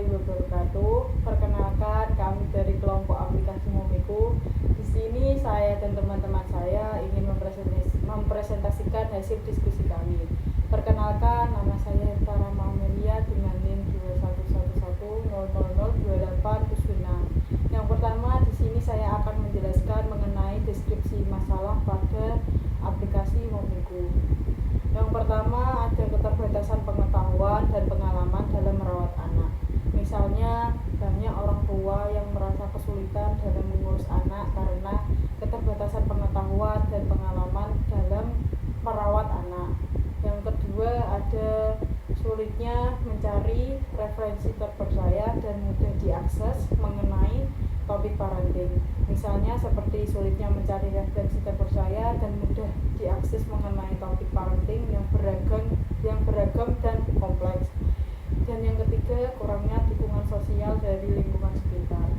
warahmatullahi wabarakatuh. Perkenalkan, kami dari kelompok aplikasi Momiku. Di sini saya dan teman-teman saya ingin mempresentasikan hasil diskusi kami. Perkenalkan, nama saya Heftara Amelia dengan NIM 21110002876. Yang pertama, di sini saya akan menjelaskan mengenai deskripsi masalah pada aplikasi Momiku. Yang pertama, ada keterbatasan pengetahuan dan pengalaman dalam merawat anak. Misalnya, banyak orang tua yang merasa kesulitan dalam mengurus anak karena keterbatasan pengetahuan dan pengalaman dalam merawat anak. Yang kedua, ada sulitnya mencari referensi terpercaya dan mudah diakses mengenai topik parenting. Misalnya seperti sulitnya mencari referensi terpercaya dan mudah diakses mengenai topik parenting yang beragam dan kompleks. Dan yang ketiga, kurangnya dukungan sosial dari lingkungan sekitar.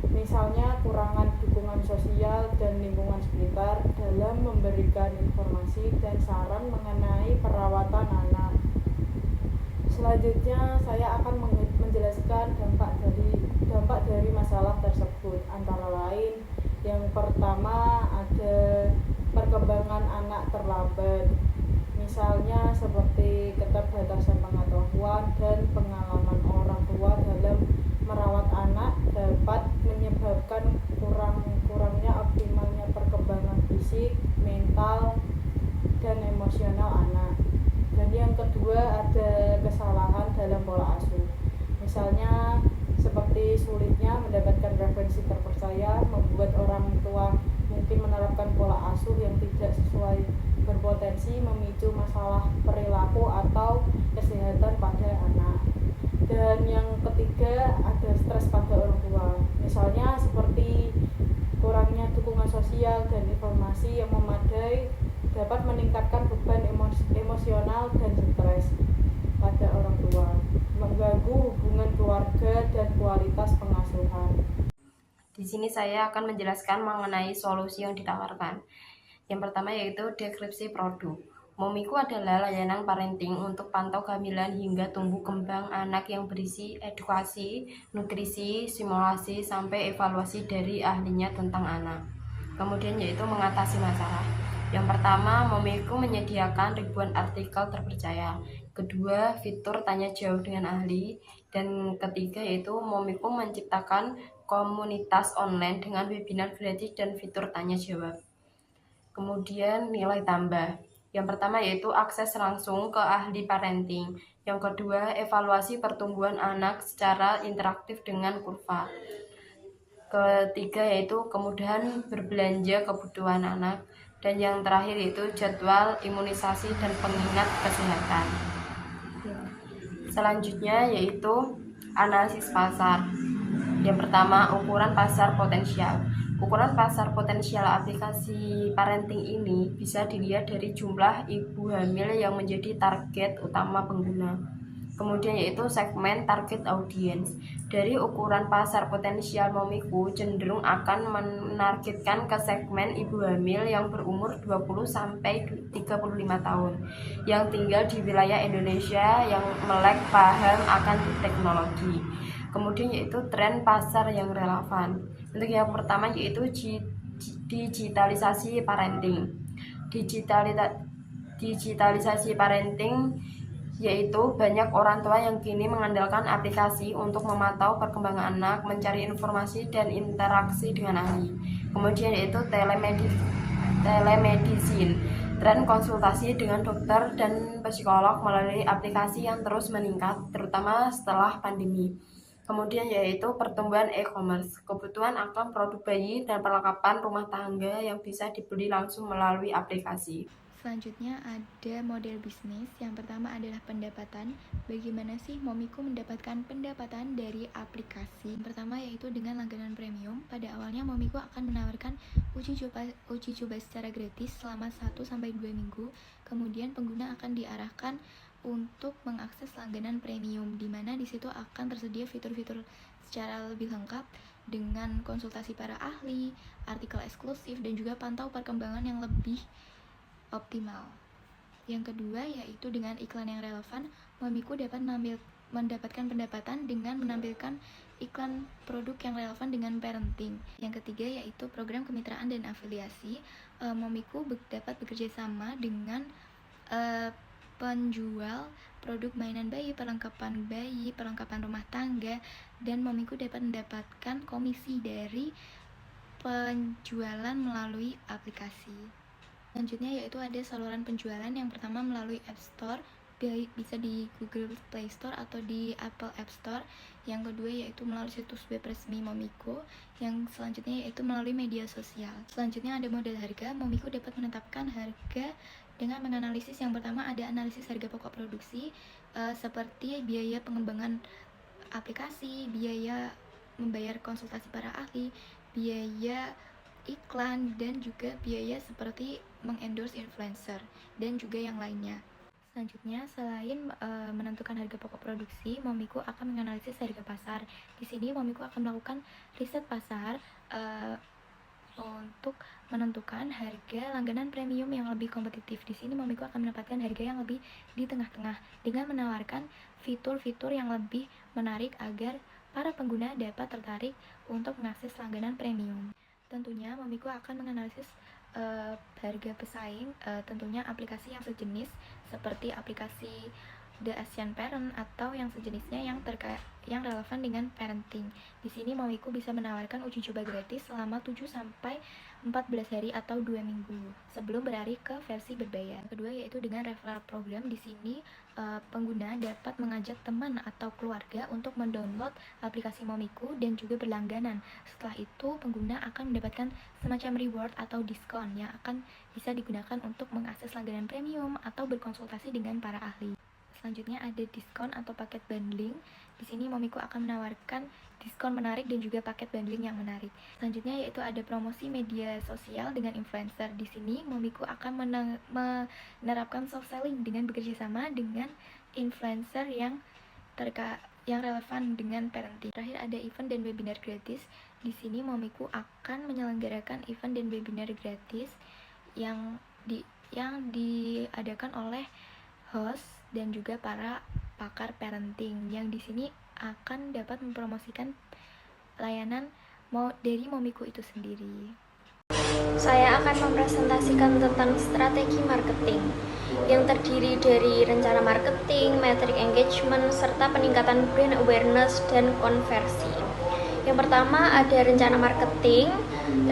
Misalnya kurangan dukungan sosial dan lingkungan sekitar dalam memberikan informasi dan saran mengenai perawatan anak. Selanjutnya saya akan menjelaskan dampak dari masalah tersebut. Antara lain, yang pertama ada perkembangan anak terlambat. Misalnya seperti keterbatasan pengetahuan dan pengalaman orang tua dalam merawat anak dapat menyebabkan kurangnya optimalnya perkembangan fisik, mental, dan emosional anak. Dan yang kedua ada kesalahan dalam pola asuh. Misalnya seperti sulitnya mendapatkan referensi terpercaya membuat orang tua mungkin menerapkan pola asuh yang tidak sesuai, berpotensi memicu masalah perilaku atau kesehatan pada anak. Dan yang ketiga ada stres pada orang tua. Misalnya seperti kurangnya dukungan sosial dan informasi yang memadai dapat meningkatkan beban emosional dan stres pada orang tua, mengganggu hubungan keluarga dan kualitas pengasuhan. Di sini saya akan menjelaskan mengenai solusi yang ditawarkan. Yang pertama yaitu deskripsi produk. Momiku adalah layanan parenting untuk pantau kehamilan hingga tumbuh kembang anak yang berisi edukasi, nutrisi, simulasi, sampai evaluasi dari ahlinya tentang anak. Kemudian yaitu mengatasi masalah. Yang pertama, Momiku menyediakan ribuan artikel terpercaya. Kedua, fitur tanya jawab dengan ahli. Dan ketiga yaitu Momiku menciptakan komunitas online dengan webinar gratis dan fitur tanya jawab. Kemudian nilai tambah. Yang pertama yaitu akses langsung ke ahli parenting. Yang kedua, evaluasi pertumbuhan anak secara interaktif dengan kurva. Ketiga yaitu kemudahan berbelanja kebutuhan anak. Dan yang terakhir yaitu jadwal imunisasi dan pengingat kesehatan. Selanjutnya yaitu analisis pasar. Yang pertama, ukuran pasar potensial. Ukuran pasar potensial aplikasi parenting ini bisa dilihat dari jumlah ibu hamil yang menjadi target utama pengguna. Kemudian yaitu segmen target audience. Dari ukuran pasar potensial Momiku cenderung akan menargetkan ke segmen ibu hamil yang berumur 20-35 tahun yang tinggal di wilayah Indonesia yang melek paham akan teknologi. Kemudian yaitu tren pasar yang relevan. Untuk yang pertama yaitu digitalisasi parenting. Digitalisasi parenting yaitu banyak orang tua yang kini mengandalkan aplikasi untuk memantau perkembangan anak, mencari informasi dan interaksi dengan ahli. Kemudian yaitu telemedicine, tren konsultasi dengan dokter dan psikolog melalui aplikasi yang terus meningkat, terutama setelah pandemi. Kemudian yaitu pertumbuhan e-commerce, kebutuhan akan produk bayi dan perlengkapan rumah tangga yang bisa dibeli langsung melalui aplikasi. Selanjutnya ada model bisnis. Yang pertama adalah pendapatan. Bagaimana sih Momiku mendapatkan pendapatan dari aplikasi? Yang pertama yaitu dengan langganan premium. Pada awalnya Momiku akan menawarkan uji coba secara gratis selama 1-2 minggu. Kemudian pengguna akan diarahkan untuk mengakses langganan premium, di mana di situ akan tersedia fitur-fitur secara lebih lengkap dengan konsultasi para ahli, artikel eksklusif, dan juga pantau perkembangan yang lebih optimal. Yang kedua yaitu dengan iklan yang relevan, Momiku dapat mendapatkan pendapatan dengan menampilkan iklan produk yang relevan dengan parenting. Yang ketiga yaitu program kemitraan dan afiliasi. Momiku dapat bekerja sama dengan penjual produk mainan bayi, perlengkapan rumah tangga, dan Momiku dapat mendapatkan komisi dari penjualan melalui aplikasi. Selanjutnya yaitu ada saluran penjualan. Yang pertama melalui App Store, bisa di Google Play Store atau di Apple App Store. Yang kedua yaitu melalui situs web resmi Momiku. Yang selanjutnya yaitu melalui media sosial. Selanjutnya ada model harga. Momiku dapat menetapkan harga dengan menganalisis. Yang pertama ada analisis harga pokok produksi, seperti biaya pengembangan aplikasi, biaya membayar konsultasi para ahli, biaya iklan, dan juga biaya seperti mengendorse influencer dan juga yang lainnya. Selanjutnya, selain menentukan harga pokok produksi, Momiku akan menganalisis harga pasar. Di sini Momiku akan melakukan riset pasar untuk menentukan harga langganan premium yang lebih kompetitif. Di sini Momiku akan mendapatkan harga yang lebih di tengah-tengah dengan menawarkan fitur-fitur yang lebih menarik agar para pengguna dapat tertarik untuk mengakses langganan premium. Tentunya Momiku akan menganalisis harga pesaing, tentunya aplikasi yang sejenis seperti aplikasi The Asian Parent atau yang sejenisnya yang relevan dengan parenting. Di sini Momiku bisa menawarkan uji coba gratis selama 7 sampai 14 hari atau 2 minggu sebelum beralih ke versi berbayar. Kedua yaitu dengan referral program. Di sini pengguna dapat mengajak teman atau keluarga untuk mendownload aplikasi Momiku dan juga berlangganan. Setelah itu pengguna akan mendapatkan semacam reward atau diskon yang akan bisa digunakan untuk mengakses langganan premium atau berkonsultasi dengan para ahli. Selanjutnya ada diskon atau paket bundling. Di sini Momiku akan menawarkan diskon menarik dan juga paket bundling yang menarik. Selanjutnya yaitu ada promosi media sosial dengan influencer. Di sini Momiku akan menerapkan soft selling dengan bekerja sama dengan influencer yang relevan dengan parenting. Terakhir ada event dan webinar gratis. Di sini Momiku akan menyelenggarakan event dan webinar gratis yang diadakan oleh host dan juga para pakar parenting yang di sini akan dapat mempromosikan layanan dari Momiku itu sendiri. Saya akan mempresentasikan tentang strategi marketing yang terdiri dari rencana marketing, metric engagement, serta peningkatan brand awareness dan konversi. Yang pertama ada rencana marketing,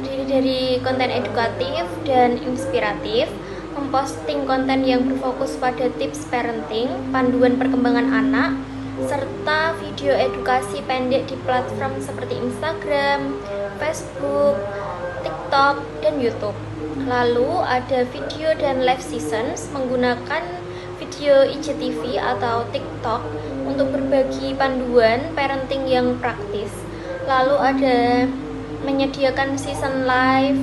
terdiri dari konten edukatif dan inspiratif, memposting konten yang berfokus pada tips parenting, panduan perkembangan anak, serta video edukasi pendek di platform seperti Instagram, Facebook, TikTok, dan YouTube. Lalu ada video dan live sessions menggunakan video IGTV atau TikTok untuk berbagi panduan parenting yang praktis. Lalu ada menyediakan season live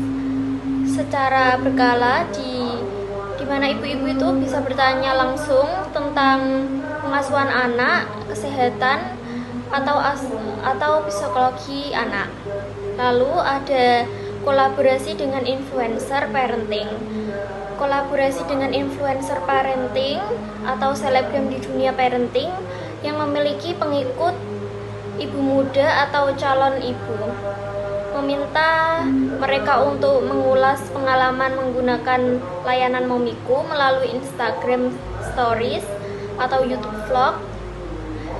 secara berkala di mana ibu-ibu itu bisa bertanya langsung tentang pengasuhan anak, kesehatan, atau psikologi anak. Lalu ada kolaborasi dengan influencer parenting. Kolaborasi dengan influencer parenting atau selebgram di dunia parenting yang memiliki pengikut ibu muda atau calon ibu. Meminta mereka untuk mengulas pengalaman menggunakan layanan Momiku melalui Instagram Stories atau YouTube Vlog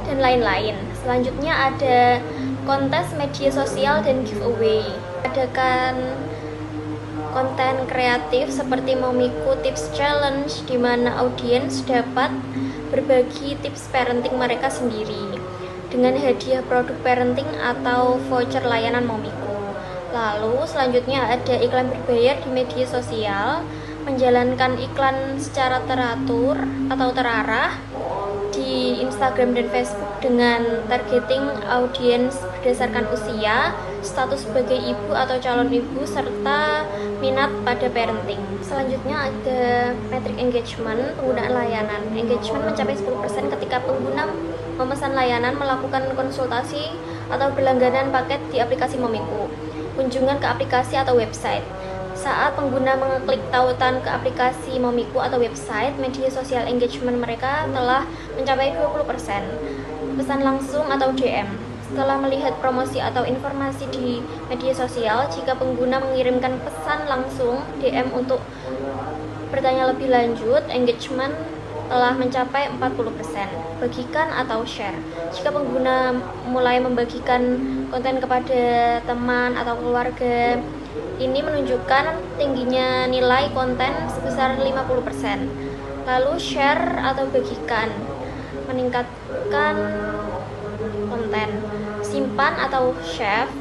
dan lain-lain. Selanjutnya ada kontes media sosial dan giveaway. Adakan konten kreatif seperti Momiku Tips Challenge di mana audiens dapat berbagi tips parenting mereka sendiri dengan hadiah produk parenting atau voucher layanan Momiku. Lalu selanjutnya ada iklan berbayar di media sosial, menjalankan iklan secara teratur atau terarah di Instagram dan Facebook dengan targeting audiens berdasarkan usia, status sebagai ibu atau calon ibu, serta minat pada parenting. Selanjutnya ada metric engagement, penggunaan layanan. Engagement mencapai 10% ketika pengguna memesan layanan, melakukan konsultasi atau berlangganan paket di aplikasi Momiku, kunjungan ke aplikasi atau website. Saat pengguna mengeklik tautan ke aplikasi Momiku atau website, media sosial engagement mereka telah mencapai 20%. Pesan langsung atau DM. Setelah melihat promosi atau informasi di media sosial, jika pengguna mengirimkan pesan langsung DM untuk bertanya lebih lanjut, engagement telah mencapai 40%. Bagikan atau share. Jika pengguna mulai membagikan konten kepada teman atau keluarga, ini menunjukkan tingginya nilai konten sebesar 50%. Lalu share atau bagikan, meningkatkan konten. Simpan atau save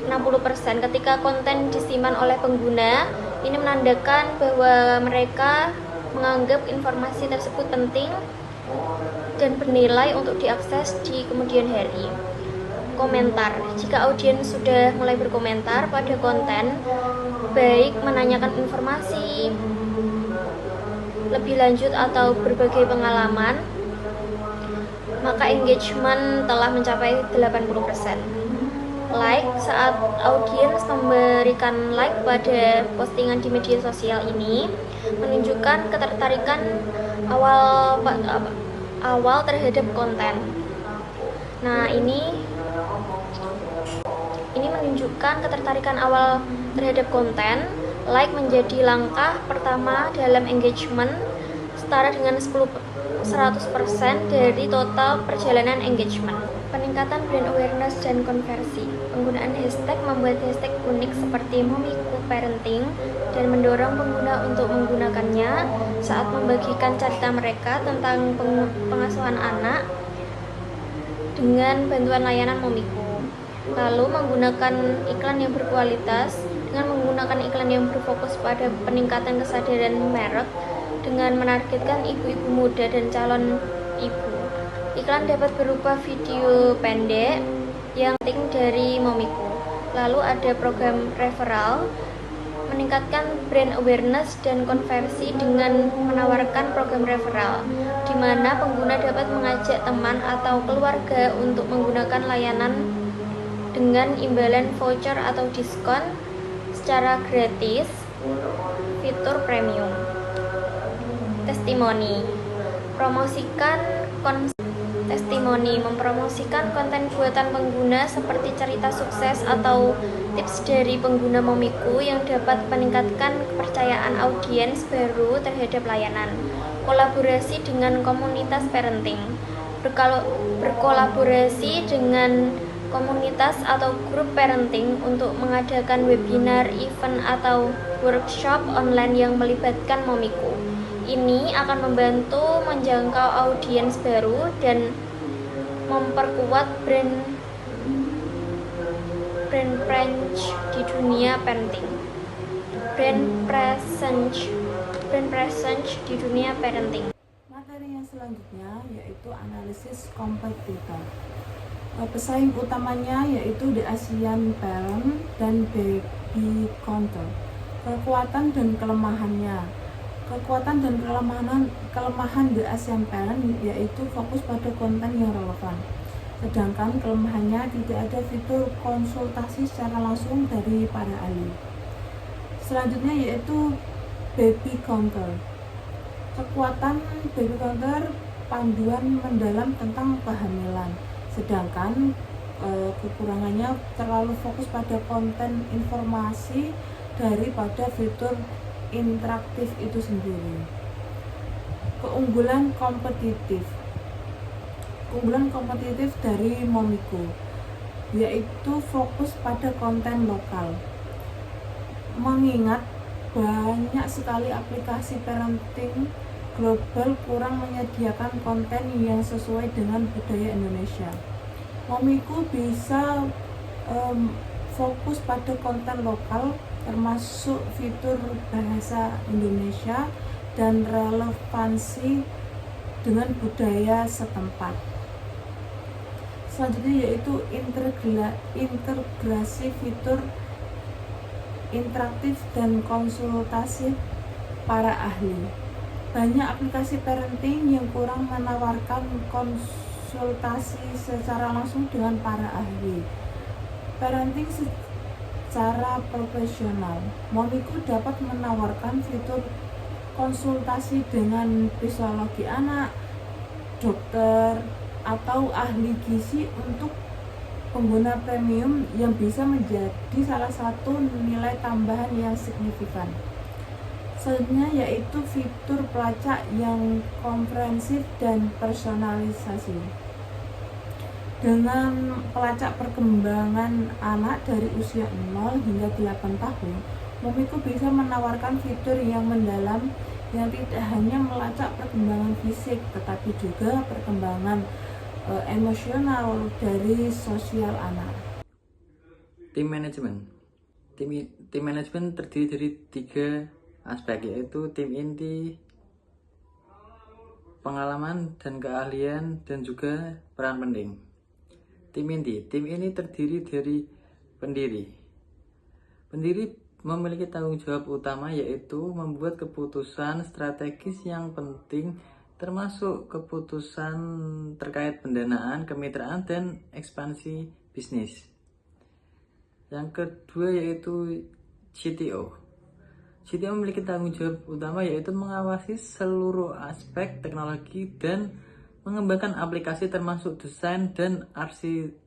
60%. Ketika konten disimpan oleh pengguna, ini menandakan bahwa mereka menganggap informasi tersebut penting dan bernilai untuk diakses di kemudian hari. Komentar. Jika audiens sudah mulai berkomentar pada konten, baik menanyakan informasi lebih lanjut atau berbagai pengalaman, maka engagement telah mencapai 80%. Like, saat audiens memberikan like pada postingan di media sosial ini, menunjukkan ketertarikan awal terhadap konten. Nah, ini menunjukkan ketertarikan awal terhadap konten. Like menjadi langkah pertama dalam engagement, setara dengan 100% dari total perjalanan engagement. Peningkatan brand awareness dan konversi. Penggunaan hashtag membuat hashtag unik seperti Momiku Parenting dan mendorong pengguna untuk menggunakannya saat membagikan cerita mereka tentang pengasuhan anak dengan bantuan layanan Momiku. Lalu menggunakan iklan yang berkualitas. Dengan menggunakan iklan yang berfokus pada peningkatan kesadaran merek dengan menargetkan ibu-ibu muda dan calon ibu. Iklan dapat berupa video pendek yang penting dari Momiku. Lalu ada program referral, meningkatkan brand awareness dan konversi dengan menawarkan program referral, di mana pengguna dapat mengajak teman atau keluarga untuk menggunakan layanan dengan imbalan voucher atau diskon secara gratis. Fitur premium. Testimoni. Mempromosikan konten buatan pengguna seperti cerita sukses atau tips dari pengguna Momiku yang dapat meningkatkan kepercayaan audiens baru terhadap layanan. Kolaborasi dengan komunitas parenting. Berkolaborasi dengan komunitas atau grup parenting untuk mengadakan webinar, event, atau workshop online yang melibatkan Momiku. Ini akan membantu menjangkau audiens baru dan memperkuat brand presence di dunia parenting. Brand presence di dunia parenting. Materi yang selanjutnya yaitu analisis kompetitor. Pesaing utamanya yaitu The Asian Parent dan Baby Counter. Kekuatan dan kelemahannya. Kekuatan dan kelemahan The Asian Parent yaitu fokus pada konten yang relevan. Sedangkan kelemahannya tidak ada fitur konsultasi secara langsung dari para ahli. Selanjutnya yaitu Baby Counter. Kekuatan Baby Counter, panduan mendalam tentang kehamilan. Sedangkan kekurangannya terlalu fokus pada konten informasi daripada fitur interaktif itu sendiri. Keunggulan kompetitif dari Momiku yaitu fokus pada konten lokal. Mengingat banyak sekali aplikasi parenting global kurang menyediakan konten yang sesuai dengan budaya Indonesia. Momiku bisa fokus pada konten lokal termasuk fitur bahasa Indonesia dan relevansi dengan budaya setempat. Selanjutnya yaitu integrasi fitur interaktif dan konsultasi para ahli. Banyak aplikasi parenting yang kurang menawarkan konsultasi secara langsung dengan para ahli. Parenting secara profesional. Momiku dapat menawarkan fitur konsultasi dengan psikologi anak, dokter, atau ahli gizi untuk pengguna premium yang bisa menjadi salah satu nilai tambahan yang signifikan. Selanjutnya yaitu fitur pelacak yang komprehensif dan personalisasi. Dengan pelacak perkembangan anak dari usia 0 hingga 8 tahun, Momiku bisa menawarkan fitur yang mendalam yang tidak hanya melacak perkembangan fisik tetapi juga perkembangan emosional dari sosial anak. Tim manajemen. Tim manajemen terdiri dari 3 aspek, yaitu tim inti, pengalaman dan keahlian, dan juga peran penting. Tim inti. Tim ini terdiri dari pendiri. Pendiri memiliki tanggung jawab utama, yaitu membuat keputusan strategis yang penting, termasuk keputusan terkait pendanaan, kemitraan, dan ekspansi bisnis. Yang kedua yaitu CTO. CTO memiliki tanggung jawab utama, yaitu mengawasi seluruh aspek teknologi dan mengembangkan aplikasi, termasuk desain dan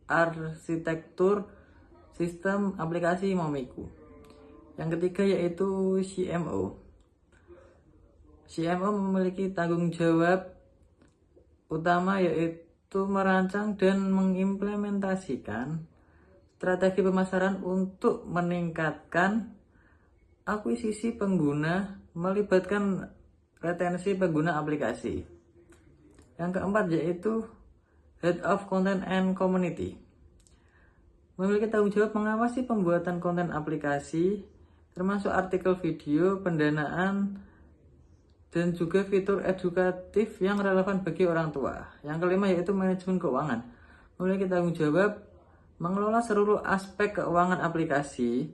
arsitektur sistem aplikasi Momiku. Yang ketiga yaitu CMO. CMO memiliki tanggung jawab utama, yaitu merancang dan mengimplementasikan strategi pemasaran untuk meningkatkan akuisisi pengguna, melibatkan retensi pengguna aplikasi. Yang keempat yaitu Head of Content and Community. Memiliki tanggung jawab mengawasi pembuatan konten aplikasi, termasuk artikel video, pendanaan, dan juga fitur edukatif yang relevan bagi orang tua. Yang kelima yaitu manajemen keuangan. Memiliki tanggung jawab mengelola seluruh aspek keuangan aplikasi,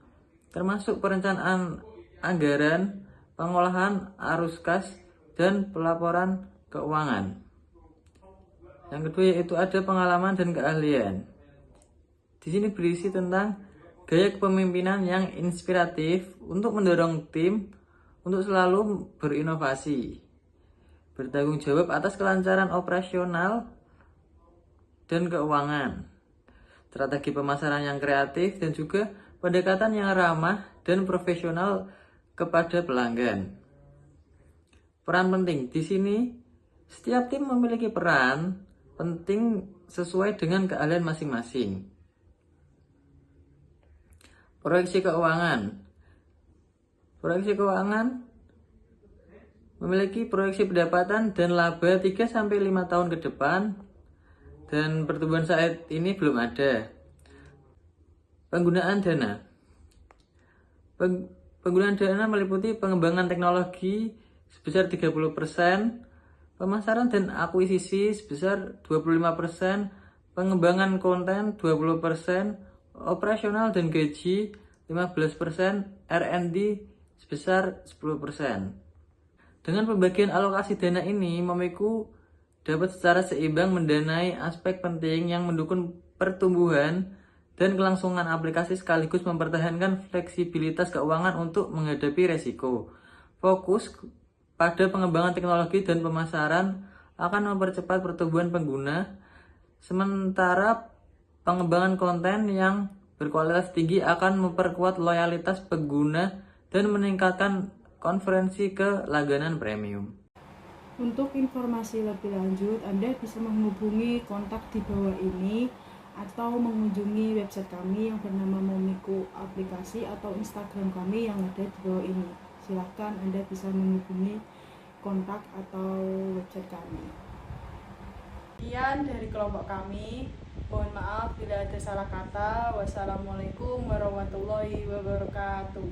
termasuk perencanaan anggaran, pengolahan arus kas, dan pelaporan keuangan. Yang kedua yaitu ada pengalaman dan keahlian. Di sini berisi tentang gaya kepemimpinan yang inspiratif untuk mendorong tim untuk selalu berinovasi, bertanggung jawab atas kelancaran operasional dan keuangan, strategi pemasaran yang kreatif, dan juga pendekatan yang ramah dan profesional kepada pelanggan. Peran penting di sini, setiap tim memiliki peran penting sesuai dengan keahlian masing-masing. Proyeksi keuangan. Proyeksi keuangan memiliki proyeksi pendapatan dan laba 3-5 tahun ke depan, dan pertumbuhan saat ini belum ada. Penggunaan dana. Penggunaan dana meliputi pengembangan teknologi sebesar 30%, pemasaran dan akuisisi sebesar 25%, pengembangan konten 20%, operasional dan gaji 15%, R&D sebesar 10%. Dengan pembagian alokasi dana ini, Momiku dapat secara seimbang mendanai aspek penting yang mendukung pertumbuhan dan kelangsungan aplikasi, sekaligus mempertahankan fleksibilitas keuangan untuk menghadapi resiko. Fokus pada pengembangan teknologi dan pemasaran akan mempercepat pertumbuhan pengguna, sementara pengembangan konten yang berkualitas tinggi akan memperkuat loyalitas pengguna dan meningkatkan konferensi ke langganan premium. Untuk informasi lebih lanjut, Anda bisa menghubungi kontak di bawah ini atau mengunjungi website kami yang bernama Momiku Aplikasi atau Instagram kami yang ada di bawah ini. Silahkan Anda bisa menghubungi kontak atau website kami. Sekian dari kelompok kami. Mohon maaf bila ada salah kata. Wassalamualaikum warahmatullahi wabarakatuh.